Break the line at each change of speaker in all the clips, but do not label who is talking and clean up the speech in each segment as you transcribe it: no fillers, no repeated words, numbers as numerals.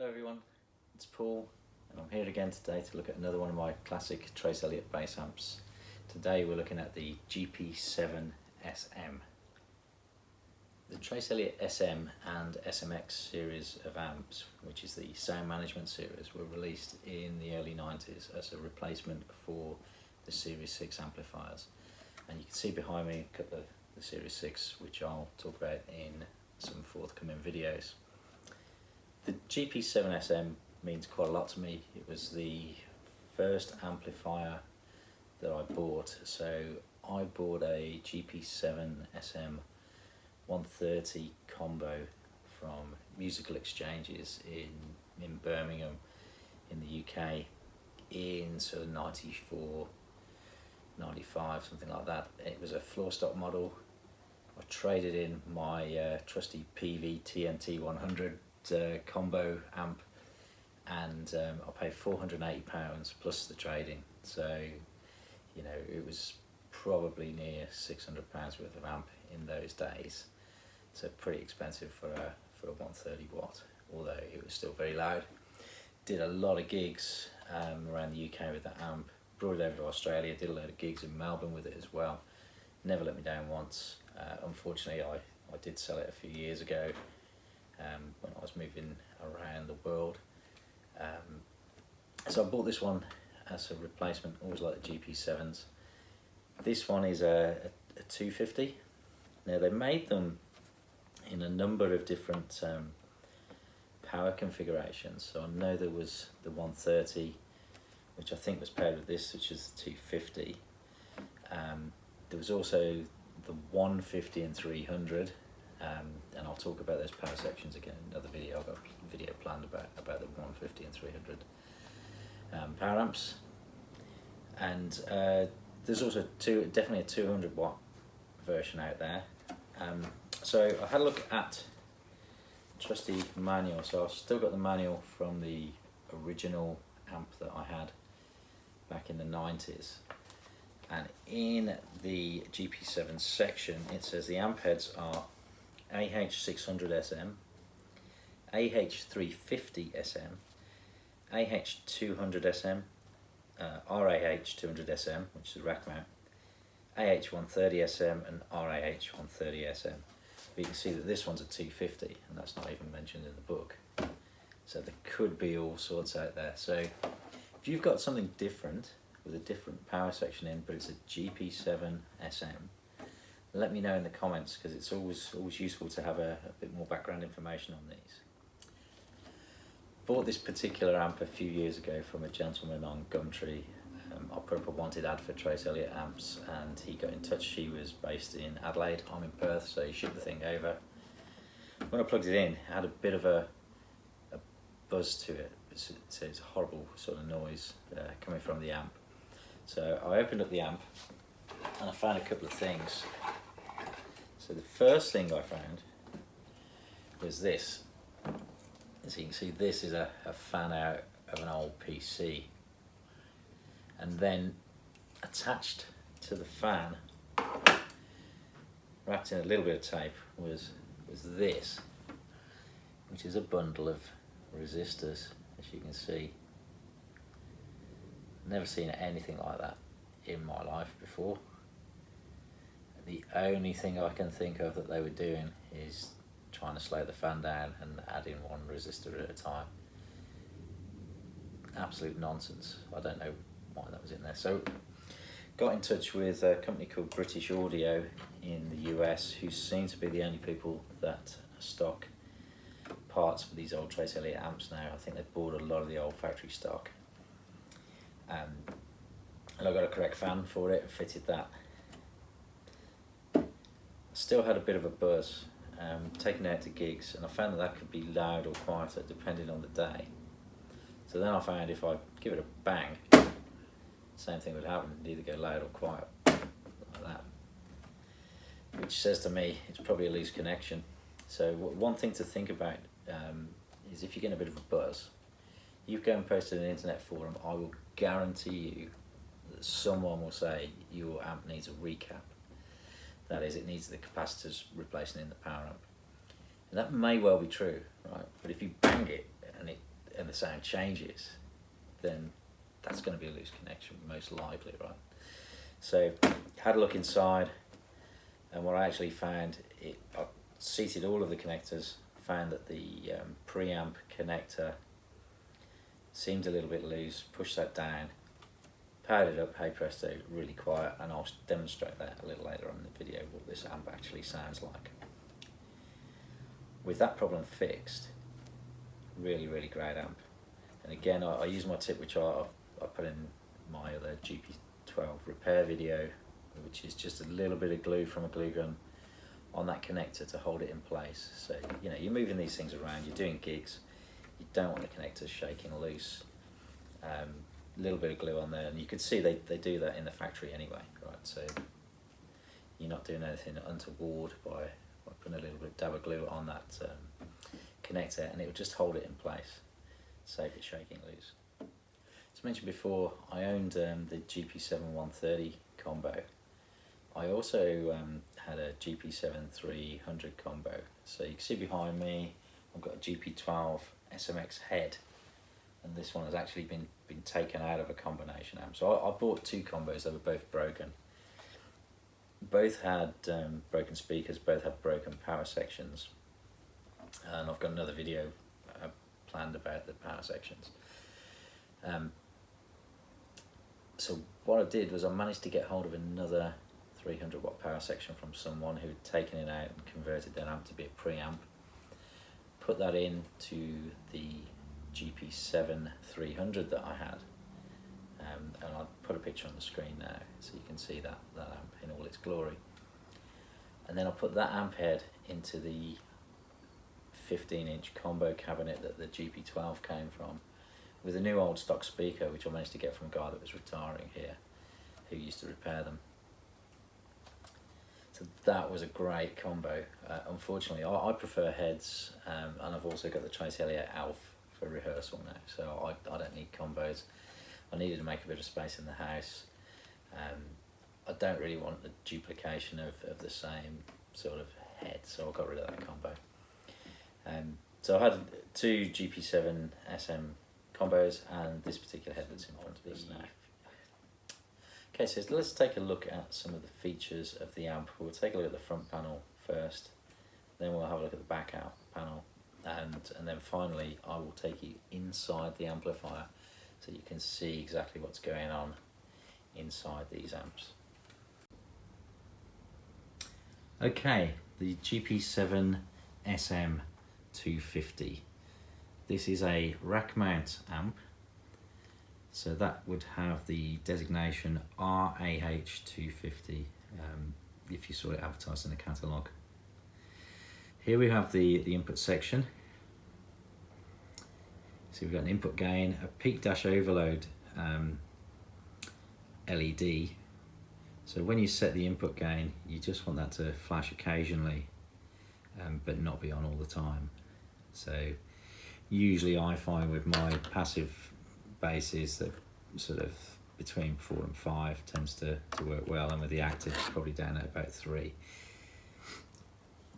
Hello everyone, it's Paul and I'm here again today to look at another one of my classic Trace Elliot bass amps. Today we're looking at the GP7SM. The Trace Elliot SM and SMX series of amps, which is the sound management series, were released in the early 90s as a replacement for the Series 6 amplifiers. And you can see behind me a couple of the Series 6, which I'll talk about in some forthcoming videos. The GP7SM means quite a lot to me. It was the first amplifier that I bought. So I bought a GP7SM 130 combo from Musical Exchanges in Birmingham in the UK in sort of 94, 95, something like that. It was a floor stock model. I traded in my trusty PV TNT 100 combo amp, and I paid £480 plus the trading. So you know, it was probably near £600 worth of amp in those days. So pretty expensive for a 130 watt, although it was still very loud. Did a lot of gigs around the UK with that amp. Brought it over to Australia, did a load of gigs in Melbourne with it as well. Never let me down once. Unfortunately, I did sell it a few years ago when I was moving around the world. So I bought this one as a replacement. Always like the GP7s. This one is a 250. Now they made them in a number of different power configurations. So I know there was the 130, which I think was paired with this, which is the 250. There was also the 150 and 300, and I'll talk about those power sections again in another video. I've got a video planned about the 150 and 300 power amps. And there's also definitely a 200 watt version out there. So I had a look at trusty manual. So I've still got the manual from the original amp that I had back in the 90s. And in the GP7 section, it says the amp heads are AH600SM, AH350SM, AH200SM, RAH250-SM, which is rack mount, AH130SM and RAH130SM. But you can see that this one's a 250, and that's not even mentioned in the book. So there could be all sorts out there. So if you've got something different with a different power section in, but it's a GP7SM, let me know in the comments, because it's always useful to have a bit more background information on these. Bought this particular amp a few years ago from a gentleman on Gumtree. I put up a wanted ad for Trace Elliot amps, and he got in touch. He was based in Adelaide, I'm in Perth, so he shipped the thing over. When I plugged it in, it had a bit of a buzz to it. It's a horrible sort of noise coming from the amp. So I opened up the amp and I found a couple of things. So the first thing I found was this. As you can see, this is a fan out of an old PC. And then attached to the fan, wrapped in a little bit of tape, was this, which is a bundle of resistors, as you can see. Never seen anything like that in my life before. The only thing I can think of that they were doing is trying to slow the fan down and add in one resistor at a time. Absolute nonsense. I don't know why that was in there. So got in touch with a company called British Audio in the US, who seem to be the only people that stock parts for these old Trace Elliot amps now. I think they've bought a lot of the old factory stock. And I got a correct fan for it, fitted that. Still had a bit of a buzz, taken out to gigs, and I found that could be loud or quieter depending on the day. So then I found if I give it a bang, same thing would happen, it'd either go loud or quiet, like that. Which says to me it's probably a loose connection. So one thing to think about is if you're getting a bit of a buzz, you go and post it in an internet forum, I will guarantee you that someone will say your amp needs a recap. That is, it needs the capacitors replacing in the power amp. And that may well be true, right? But if you bang it and it the sound changes, then that's going to be a loose connection, most likely, right? So had a look inside, and what I actually found, I seated all of the connectors, found that the preamp connector seemed a little bit loose, pushed that down, powered it up, hey presto, really quiet, and I'll demonstrate that a little later on in the video, what this amp actually sounds like. With that problem fixed, really, really great amp. And again, I use my tip, which I put in my other GP12 repair video, which is just a little bit of glue from a glue gun on that connector to hold it in place. So, you know, you're moving these things around, you're doing gigs, you don't want the connectors shaking loose. A little bit of glue on there, and you can see they do that in the factory anyway, right? So you're not doing anything untoward by putting a little bit of dab of glue on that connector, and it will just hold it in place, save it shaking loose. As mentioned before, I owned the GP7 combo. I also had a GP7 combo. So you can see behind me, I've got a GP12 SMX head, and this one has actually been taken out of a combination amp. So I bought two combos, they were both broken. Both had broken speakers, both had broken power sections, and I've got another video planned about the power sections. So what I did was I managed to get hold of another 300 watt power section from someone who'd taken it out and converted their amp to be a preamp, put that into the GP7 that I had, and I'll put a picture on the screen now so you can see that amp in all its glory. And then I'll put that amp head into the 15-inch combo cabinet that the GP12 came from, with a new old stock speaker which I managed to get from a guy that was retiring here who used to repair them. So that was a great combo. Unfortunately I prefer heads, and I've also got the Trace Elliot ALF for rehearsal now, so I don't need combos. I needed to make a bit of space in the house. I don't really want the duplication of the same sort of head, so I got rid of that combo. So I had two GP7SM combos and this particular head that's in front of us now. Okay, so let's take a look at some of the features of the amp. We'll take a look at the front panel first, then we'll have a look at the back out panel, and then finally I will take you inside the amplifier so you can see exactly what's going on inside these amps. Okay, the GP7SM 250. This is a rack mount amp, so that would have the designation RAH250 if you saw it advertised in the catalogue. Here we have the input section. So we've got an input gain, a peak dash overload LED. So when you set the input gain, you just want that to flash occasionally, but not be on all the time. So usually I find with my passive basses that sort of between 4 and 5 tends to work well, and with the active it's probably down at about 3.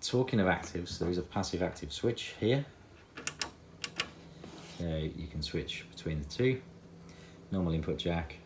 Talking of actives, there is a passive active switch here. You can switch between the two. Normal input jack.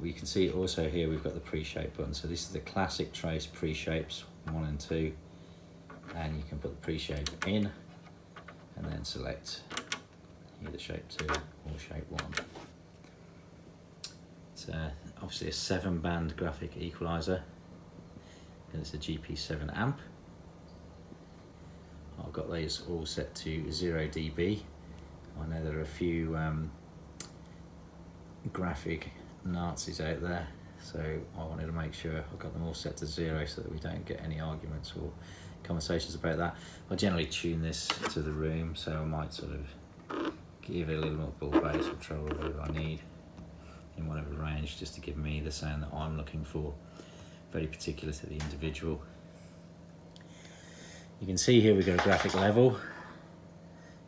We can see also here we've got the pre-shape button. So this is the classic Trace pre-shapes 1 and 2, and you can put the pre-shape in and then select either shape 2 or shape 1. It's obviously a 7-band graphic equalizer, and it's a GP7 amp. I've got these all set to 0 dB. I know there are a few graphic Nazis out there, so I wanted to make sure I got them all set to 0 so that we don't get any arguments or conversations about that. I generally tune this to the room, so I might sort of give it a little more bull bass or treble or whatever I need in whatever range, just to give me the sound that I'm looking for, very particular to the individual. You can see here we've got a graphic level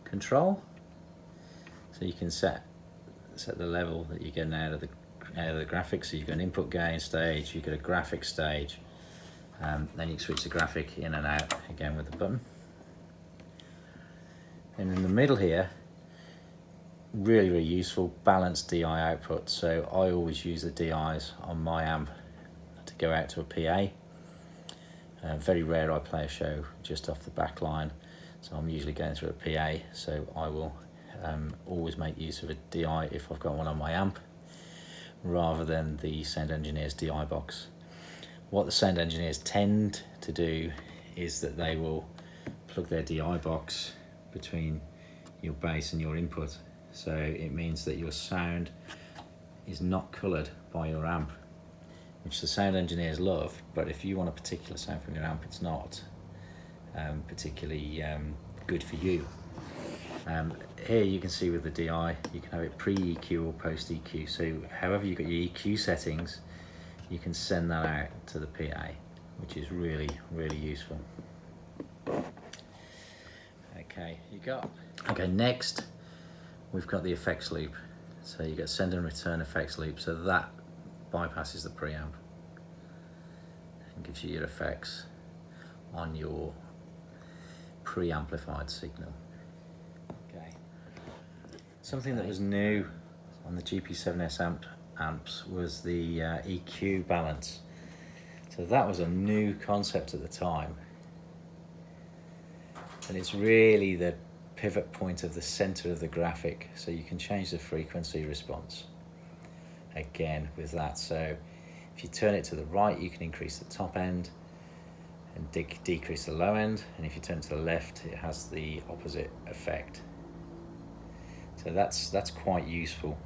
control, so you can set the level that you're getting out of the graphics. So you've got an input gain stage, you've got a graphic stage, then you can switch the graphic in and out again with the button. And in the middle here really useful, balanced DI output. So I always use the DIs on my amp to go out to a PA. Very rare I play a show just off the back line, so I'm usually going through a PA, so I will always make use of a DI if I've got one on my amp, rather than the sound engineer's DI box. What the sound engineers tend to do is that they will plug their DI box between your bass and your input, so it means that your sound is not coloured by your amp, which the sound engineers love, but if you want a particular sound from your amp, it's not particularly good for you. Here you can see with the DI, you can have it pre-EQ or post-EQ, so however you've got your EQ settings, you can send that out to the PA, which is really useful. Okay, next we've got the effects loop. So you get send and return effects loop, so that bypasses the preamp and gives you your effects on your pre-amplified signal. Okay. Something that was new on the GP7SM amps was the EQ balance. So that was a new concept at the time, and it's really the pivot point of the center of the graphic, so you can change the frequency response again with that. So if you turn it to the right, you can increase the top end and decrease the low end, and if you turn it to the left, it has the opposite effect. So that's quite useful.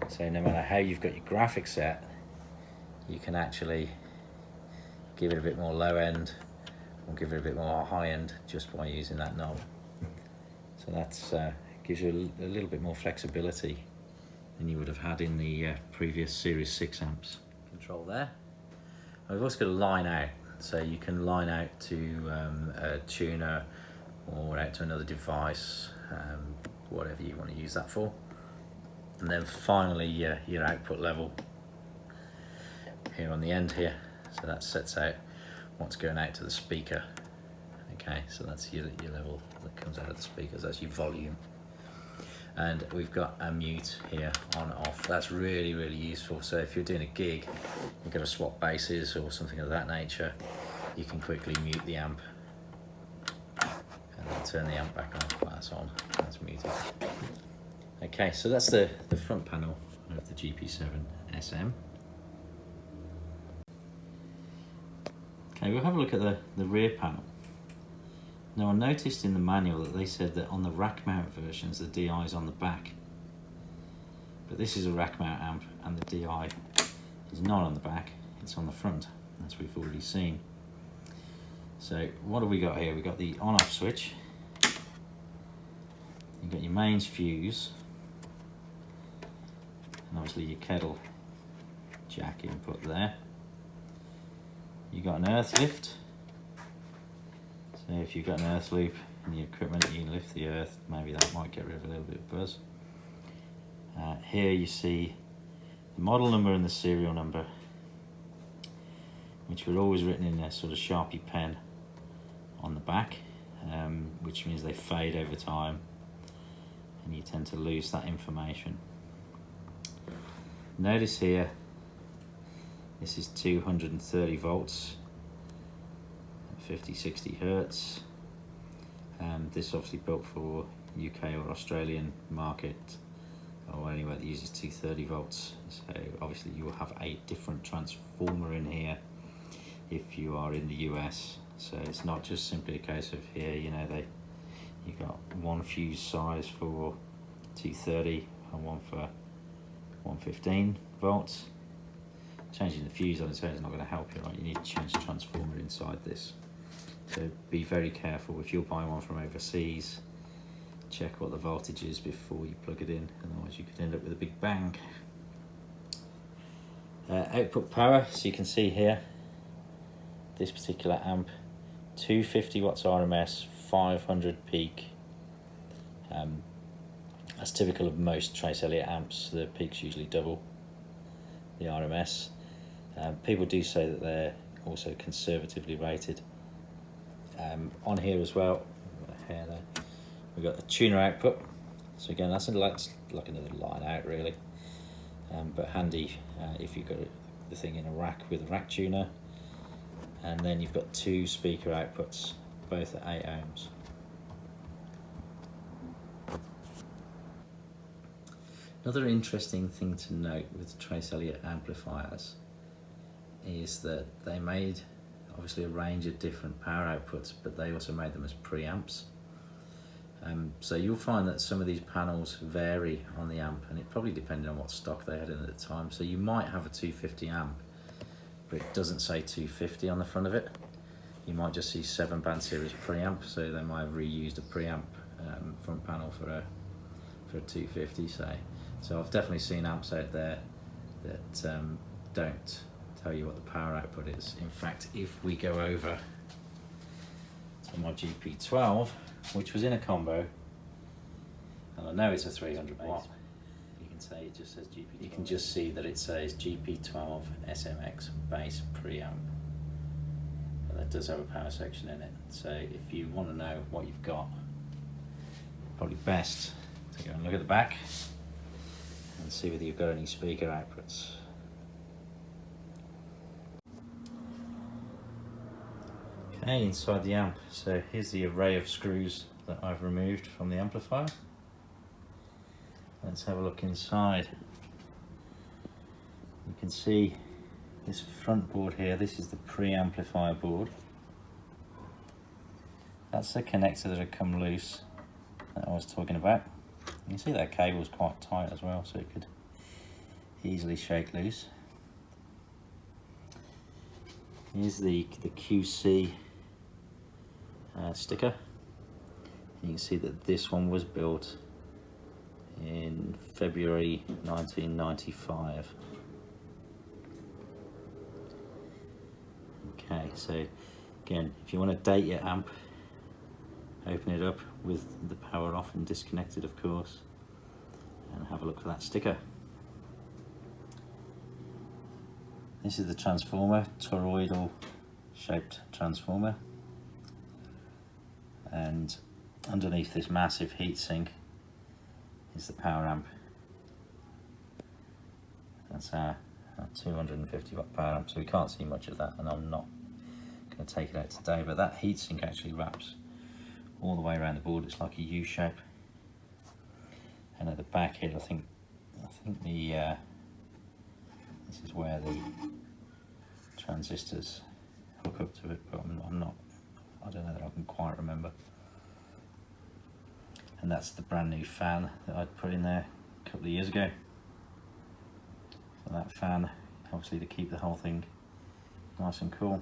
So no matter how you've got your graphic set, you can actually give it a bit more low end or give it a bit more high end just by using that knob. So that gives you a little bit more flexibility than you would have had in the previous Series 6 amps. Control there. We've also got a line out, so you can line out to a tuner or out to another device, whatever you want to use that for. And then finally your output level here on the end here, so that sets out what's going out to the speaker. Okay, so that's your level that comes out of the speakers, that's your volume. And we've got a mute here, on, off. That's really useful. So if you're doing a gig, you've got to swap basses or something of that nature, you can quickly mute the amp and then turn the amp back on. That's on, that's muted. Okay, so that's the front panel of the GP7SM. Okay, we'll have a look at the rear panel. Now I noticed in the manual that they said that on the rack mount versions the DI is on the back, but this is a rack mount amp and the DI is not on the back, it's on the front, as we've already seen. So what have we got here? We've got the on-off switch, you've got your mains fuse, and obviously your kettle jack input there. You've got an earth lift. So if you've got an earth loop in your equipment, you can lift the earth. Maybe that might get rid of a little bit of buzz. Here you see the model number and the serial number, which were always written in a sort of Sharpie pen on the back, which means they fade over time and you tend to lose that information. Notice here, this is 230 volts. 50-60 hertz. This is obviously built for UK or Australian market, or anywhere that uses 230 volts. So obviously you will have a different transformer in here if you are in the US. So it's not just simply a case of here, you know, you've got one fuse size for 230 and one for 115 volts. Changing the fuse on its own is not going to help you, right? You need to change the transformer inside this. So be very careful. If you're buying one from overseas, check what the voltage is before you plug it in, otherwise you could end up with a big bang. Output power, so you can see here, this particular amp, 250 watts RMS, 500 peak. That's typical of most Trace Elliot amps. The peak's usually double the RMS. People do say that they're also conservatively rated. On here as well, we've got a tuner output, So again, that's like another line out really, but handy if you've got the thing in a rack with a rack tuner. And then you've got two speaker outputs, both at 8 ohms. Another interesting thing to note with Trace Elliot amplifiers is that they made obviously a range of different power outputs, but they also made them as preamps. So you'll find that some of these panels vary on the amp, and it probably depended on what stock they had in at the time. So you might have a 250 amp, but it doesn't say 250 on the front of it. You might just see 7-band series preamp, so they might have reused a preamp front panel for a 250, say. So I've definitely seen amps out there that don't tell you what the power output is. In fact, if we go over to my GP12, which was in a combo, and I know it's a 300 watt, you can say it just says GP12. You can just see that it says GP12 SMX bass preamp. But that does have a power section in it. So if you want to know what you've got, probably best to go and look at the back and see whether you've got any speaker outputs. Okay, inside the amp, so here's the array of screws that I've removed from the amplifier. Let's have a look inside. You can see this front board here, this is the pre-amplifier board. That's the connector that had come loose that I was talking about. You can see that cable is quite tight as well, so it could easily shake loose. Here's the QC sticker. You can see that this one was built in February 1995. Okay, so again, if you want to date your amp, open it up with the power off and disconnected, of course, and have a look for that sticker. This is the transformer, toroidal shaped transformer, and underneath this massive heatsink is the power amp. That's our 250 watt power amp, so we can't see much of that, and I'm not going to take it out today, but that heatsink actually wraps all the way around the board. It's like a U shape, and at the back here I think the this is where the transistors hook up to it, but I don't know that I can quite remember. And that's the brand new fan that I'd put in there a couple of years ago. So that fan, obviously to keep the whole thing nice and cool.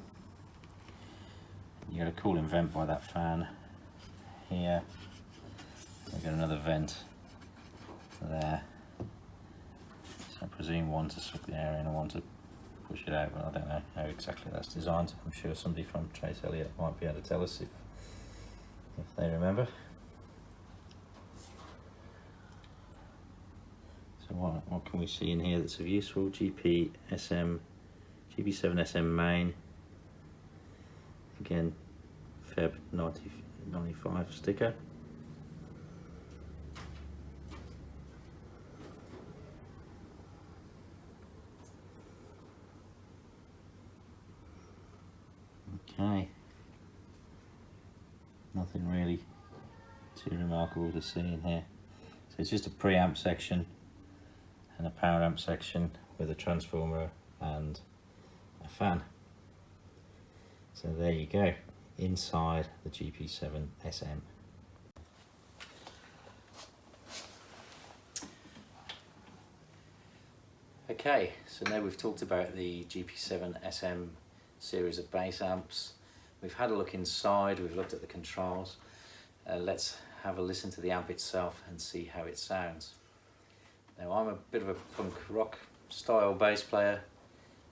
You get a cooling vent by that fan here. We've got another vent there. So I presume one to suck the air in and one to push it out, but I don't know how exactly that's designed. I'm sure somebody from Trace Elliot might be able to tell us if they remember. So what can we see in here that's of useful? GP7SM main. Again, Feb 1995 sticker. Okay, nothing really too remarkable to see in here. So it's just a preamp section and a power amp section with a transformer and a fan. So there you go, inside the GP7SM. Okay, so now we've talked about the GP7SM series of bass amps. We've had a look inside, we've looked at the controls. Let's have a listen to the amp itself and see how it sounds. Now, I'm a bit of a punk rock style bass player.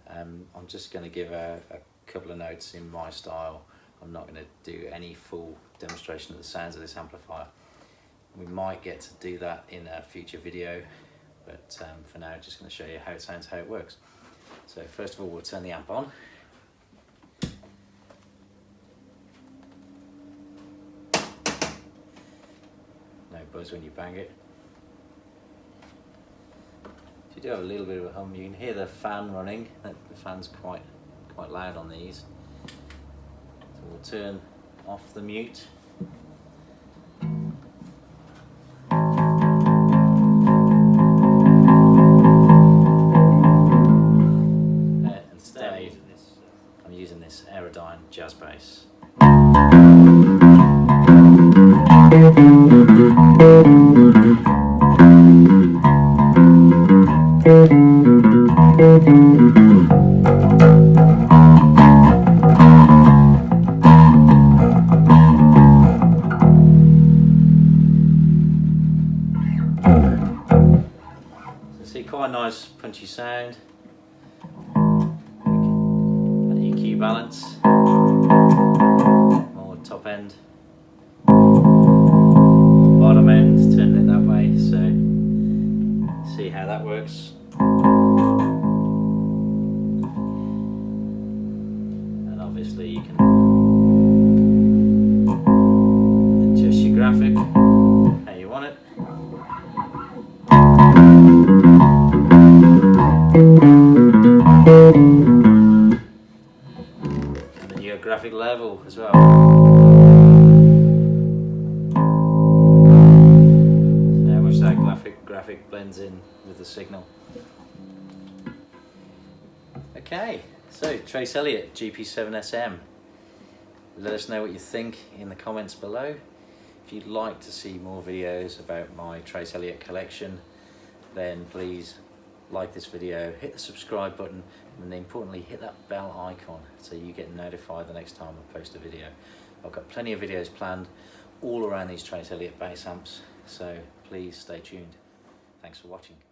I'm just going to give a couple of notes in my style. I'm not going to do any full demonstration of the sounds of this amplifier. We might get to do that in a future video, but for now I'm just going to show you how it sounds, how it works. So first of all, we'll turn the amp on. No buzz when you bang it. So you do have a little bit of a hum. You can hear the fan running. The fan's quite loud on these. So we'll turn off the mute. Instead, I'm using this Aerodyne jazz bass. See, quite a nice punchy sound. EQ balance, more top end, bottom end, turning it that way, so see how that works. And obviously you can adjust your graphic how you want it. And then your graphic level as well. So how much that graphic blends in with the signal. Okay, so Trace Elliot GP7SM. Let us know what you think in the comments below. If you'd like to see more videos about my Trace Elliot collection, then please like this video, hit the subscribe button, and then importantly hit that bell icon so you get notified the next time I post a video. I've got plenty of videos planned all around these Trace Elliot bass amps, so please stay tuned. Thanks for watching.